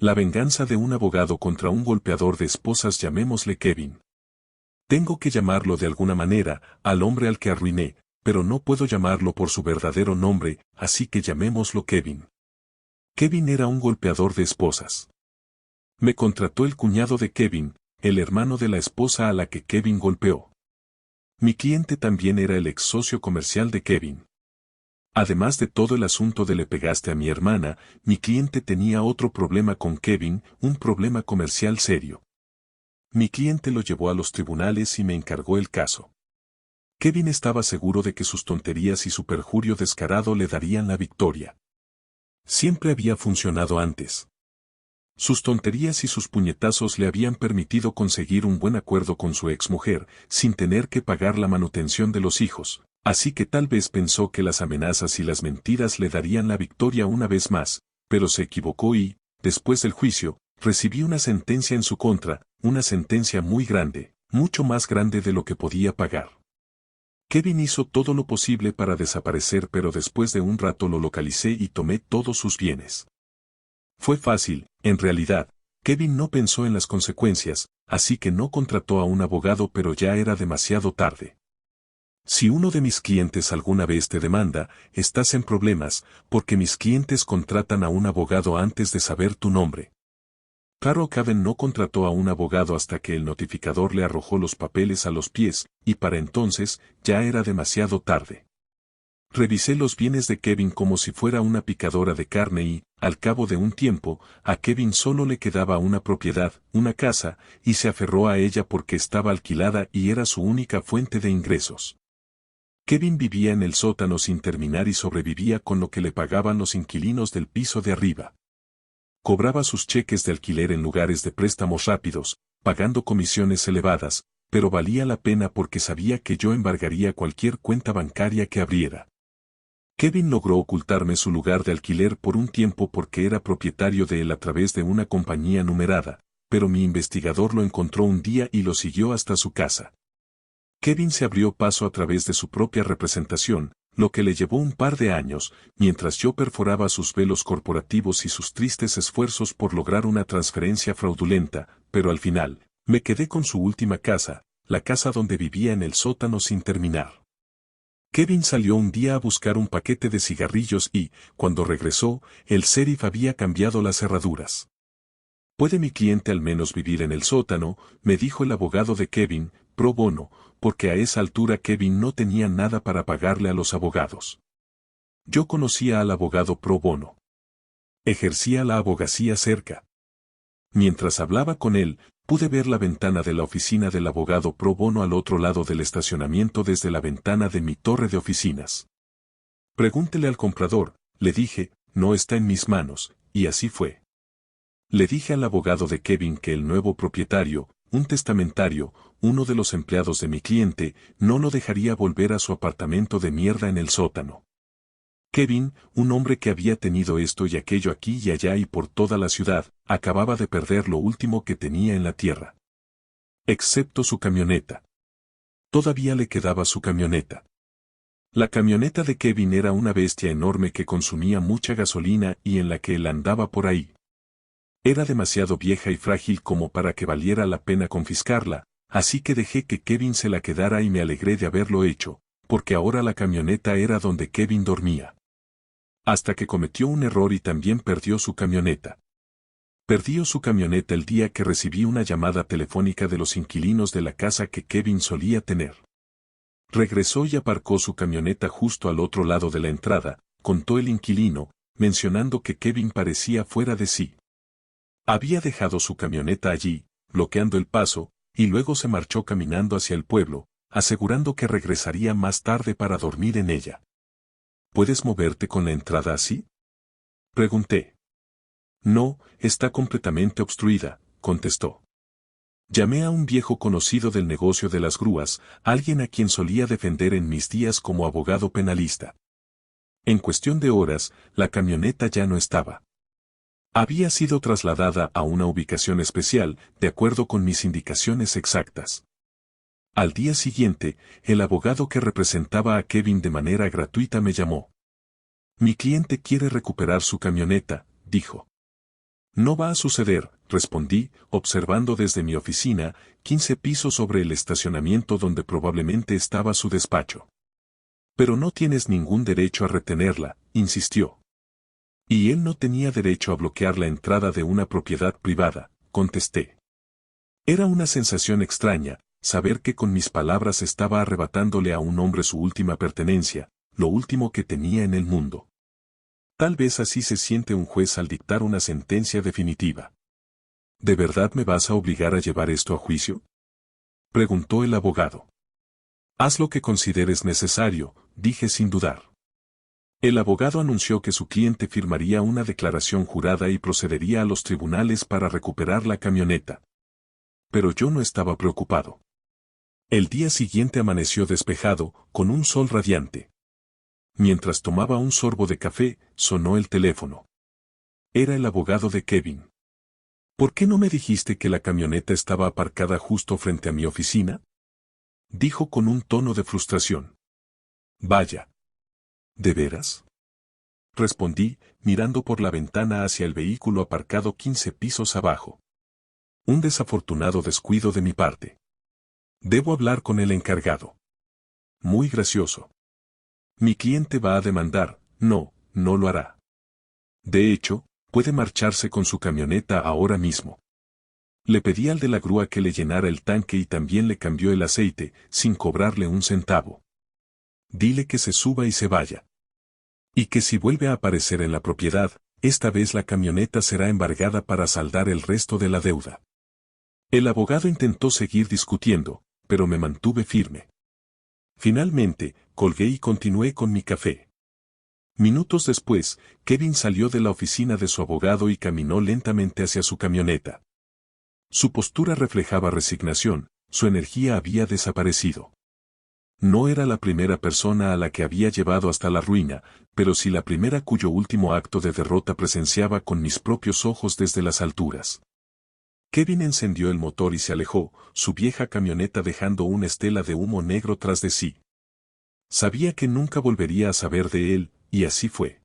La venganza de un abogado contra un golpeador de esposas, llamémosle Kevin. Tengo que llamarlo de alguna manera, al hombre al que arruiné, pero no puedo llamarlo por su verdadero nombre, así que llamémoslo Kevin. Kevin era un golpeador de esposas. Me contrató el cuñado de Kevin, el hermano de la esposa a la que Kevin golpeó. Mi cliente también era el ex socio comercial de Kevin. Además de todo el asunto de le pegaste a mi hermana, mi cliente tenía otro problema con Kevin, un problema comercial serio. Mi cliente lo llevó a los tribunales y me encargó el caso. Kevin estaba seguro de que sus tonterías y su perjurio descarado le darían la victoria. Siempre había funcionado antes. Sus tonterías y sus puñetazos le habían permitido conseguir un buen acuerdo con su exmujer, sin tener que pagar la manutención de los hijos, así que tal vez pensó que las amenazas y las mentiras le darían la victoria una vez más, pero se equivocó y, después del juicio, recibió una sentencia en su contra, una sentencia muy grande, mucho más grande de lo que podía pagar. Kevin hizo todo lo posible para desaparecer, pero después de un rato lo localicé y tomé todos sus bienes. Fue fácil, en realidad. Kevin no pensó en las consecuencias, así que no contrató a un abogado, pero ya era demasiado tarde. Si uno de mis clientes alguna vez te demanda, estás en problemas, porque mis clientes contratan a un abogado antes de saber tu nombre. Claro, Kevin no contrató a un abogado hasta que el notificador le arrojó los papeles a los pies, y para entonces, ya era demasiado tarde. Revisé los bienes de Kevin como si fuera una picadora de carne y, al cabo de un tiempo, a Kevin solo le quedaba una propiedad, una casa, y se aferró a ella porque estaba alquilada y era su única fuente de ingresos. Kevin vivía en el sótano sin terminar y sobrevivía con lo que le pagaban los inquilinos del piso de arriba. Cobraba sus cheques de alquiler en lugares de préstamos rápidos, pagando comisiones elevadas, pero valía la pena porque sabía que yo embargaría cualquier cuenta bancaria que abriera. Kevin logró ocultarme su lugar de alquiler por un tiempo porque era propietario de él a través de una compañía numerada, pero mi investigador lo encontró un día y lo siguió hasta su casa. Kevin se abrió paso a través de su propia representación, lo que le llevó un par de años, mientras yo perforaba sus velos corporativos y sus tristes esfuerzos por lograr una transferencia fraudulenta, pero al final, me quedé con su última casa, la casa donde vivía en el sótano sin terminar. Kevin salió un día a buscar un paquete de cigarrillos y, cuando regresó, el sheriff había cambiado las cerraduras. ¿Puede mi cliente al menos vivir en el sótano?, me dijo el abogado de Kevin, pro bono, porque a esa altura Kevin no tenía nada para pagarle a los abogados. Yo conocía al abogado pro bono. Ejercía la abogacía cerca. Mientras hablaba con él, pude ver la ventana de la oficina del abogado pro bono al otro lado del estacionamiento desde la ventana de mi torre de oficinas. Pregúntele al comprador, le dije, no está en mis manos, y así fue. Le dije al abogado de Kevin que el nuevo propietario, un testamentario, uno de los empleados de mi cliente, no lo dejaría volver a su apartamento de mierda en el sótano. Kevin, un hombre que había tenido esto y aquello aquí y allá y por toda la ciudad, acababa de perder lo último que tenía en la tierra. Excepto su camioneta. Todavía le quedaba su camioneta. La camioneta de Kevin era una bestia enorme que consumía mucha gasolina y en la que él andaba por ahí. Era demasiado vieja y frágil como para que valiera la pena confiscarla, así que dejé que Kevin se la quedara y me alegré de haberlo hecho, porque ahora la camioneta era donde Kevin dormía. Hasta que cometió un error y también perdió su camioneta. Perdió su camioneta el día que recibí una llamada telefónica de los inquilinos de la casa que Kevin solía tener. Regresó y aparcó su camioneta justo al otro lado de la entrada, contó el inquilino, mencionando que Kevin parecía fuera de sí. Había dejado su camioneta allí, bloqueando el paso, y luego se marchó caminando hacia el pueblo, asegurando que regresaría más tarde para dormir en ella. ¿Puedes moverte con la entrada así?, pregunté. No, está completamente obstruida, contestó. Llamé a un viejo conocido del negocio de las grúas, alguien a quien solía defender en mis días como abogado penalista. En cuestión de horas, la camioneta ya no estaba. Había sido trasladada a una ubicación especial, de acuerdo con mis indicaciones exactas. Al día siguiente, el abogado que representaba a Kevin de manera gratuita me llamó. Mi cliente quiere recuperar su camioneta, dijo. No va a suceder, respondí, observando desde mi oficina, 15 pisos sobre el estacionamiento donde probablemente estaba su despacho. Pero no tienes ningún derecho a retenerla, insistió. Y él no tenía derecho a bloquear la entrada de una propiedad privada, contesté. Era una sensación extraña, saber que con mis palabras estaba arrebatándole a un hombre su última pertenencia, lo último que tenía en el mundo. Tal vez así se siente un juez al dictar una sentencia definitiva. ¿De verdad me vas a obligar a llevar esto a juicio?, preguntó el abogado. Haz lo que consideres necesario, dije sin dudar. El abogado anunció que su cliente firmaría una declaración jurada y procedería a los tribunales para recuperar la camioneta. Pero yo no estaba preocupado. El día siguiente amaneció despejado, con un sol radiante. Mientras tomaba un sorbo de café, sonó el teléfono. Era el abogado de Kevin. ¿Por qué no me dijiste que la camioneta estaba aparcada justo frente a mi oficina?, dijo con un tono de frustración. Vaya. ¿De veras?, respondí, mirando por la ventana hacia el vehículo aparcado 15 pisos abajo. Un desafortunado descuido de mi parte. Debo hablar con el encargado. Muy gracioso. Mi cliente va a demandar. No, no lo hará. De hecho, puede marcharse con su camioneta ahora mismo. Le pedí al de la grúa que le llenara el tanque y también le cambió el aceite, sin cobrarle un centavo. Dile que se suba y se vaya. Y que si vuelve a aparecer en la propiedad, esta vez la camioneta será embargada para saldar el resto de la deuda. El abogado intentó seguir discutiendo, pero me mantuve firme. Finalmente, colgué y continué con mi café. Minutos después, Kevin salió de la oficina de su abogado y caminó lentamente hacia su camioneta. Su postura reflejaba resignación, su energía había desaparecido. No era la primera persona a la que había llevado hasta la ruina, pero sí la primera cuyo último acto de derrota presenciaba con mis propios ojos desde las alturas. Kevin encendió el motor y se alejó, su vieja camioneta dejando una estela de humo negro tras de sí. Sabía que nunca volvería a saber de él, y así fue.